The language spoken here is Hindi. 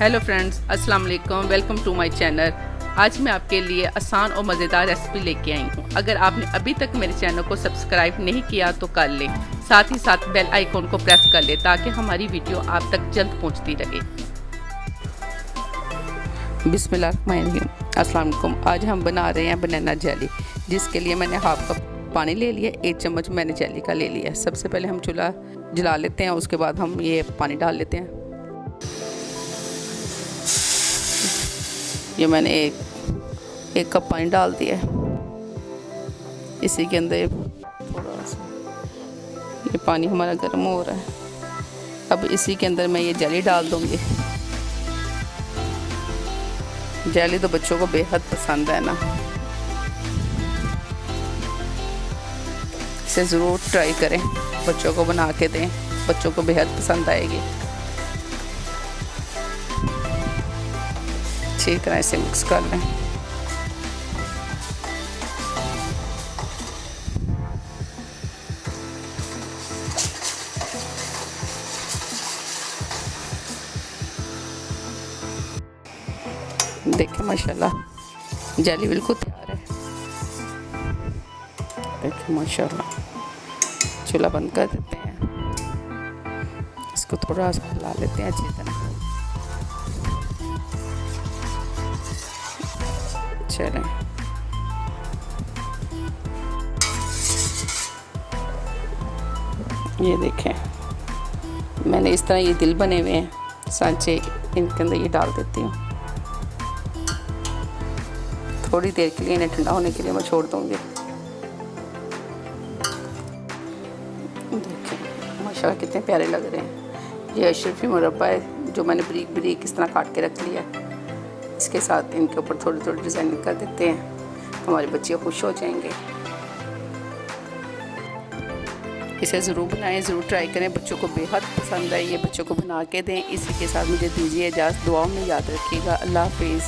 हेलो फ्रेंड्स, अस्सलाम वालेकुम। Welcome to my channel. आज मैं आपके लिए आसान और मज़ेदार रेसिपी लेके आई हूँ। अगर आपने अभी तक मेरे चैनल को सब्सक्राइब नहीं किया तो कर लें, साथ ही साथ बेल आइकॉन को प्रेस कर लें ताकि हमारी वीडियो आप तक जल्द पहुँचती रहे। बिस्मिल्लाहिर्रहमानिर्रहीम। अस्सलाम वालेकुम। आज हम बना रहे हैं बनाना जेली, जिसके लिए मैंने हाफ कप पानी ले लिया, 1 चम्मच मैंने जेली का ले लिया। सबसे पहले हम चूल्हा जला लेते हैं, उसके बाद हम ये पानी डाल लेते हैं। ये मैंने एक कप पानी डाल दिया है। इसी के अंदर थोड़ा सा ये पानी हमारा गर्म हो रहा है। अब इसी के अंदर मैं ये जेली डाल दूँगी। जेली तो बच्चों को बेहद पसंद है ना, इसे ज़रूर ट्राई करें, बच्चों को बना के दें, बच्चों को बेहद पसंद आएगी। अच्छी तरह से मिक्स कर लें। देखें माशाल्लाह जेली बिल्कुल तैयार है। देखें माशाल्लाह। चूल्हा बंद कर देते हैं, इसको थोड़ा सा हिला लेते हैं अच्छी तरह। चलें, ये देखें मैंने इस तरह ये दिल बने हुए हैं सांचे, इनके अंदर ये डाल देती हूँ। थोड़ी देर के लिए इन्हें ठंडा होने के लिए मैं छोड़ दूँगी। देखें माशाल्लाह कितने प्यारे लग रहे हैं। ये अशरफी मुरब्बा है जो मैंने बारीक बारीक इस तरह काट के रख लिया। इसके साथ इनके ऊपर थोड़ी थोड़ी डिज़ाइनिंग कर देते हैं, हमारे बच्चे खुश हो जाएंगे। इसे ज़रूर बनाएं, ज़रूर ट्राई करें, बच्चों को बेहद पसंद है। ये बच्चों को बना के दें। इसी के साथ मुझे दीजिए इजाज़त। दुआओं में याद रखिएगा। अल्लाह हाफिज़।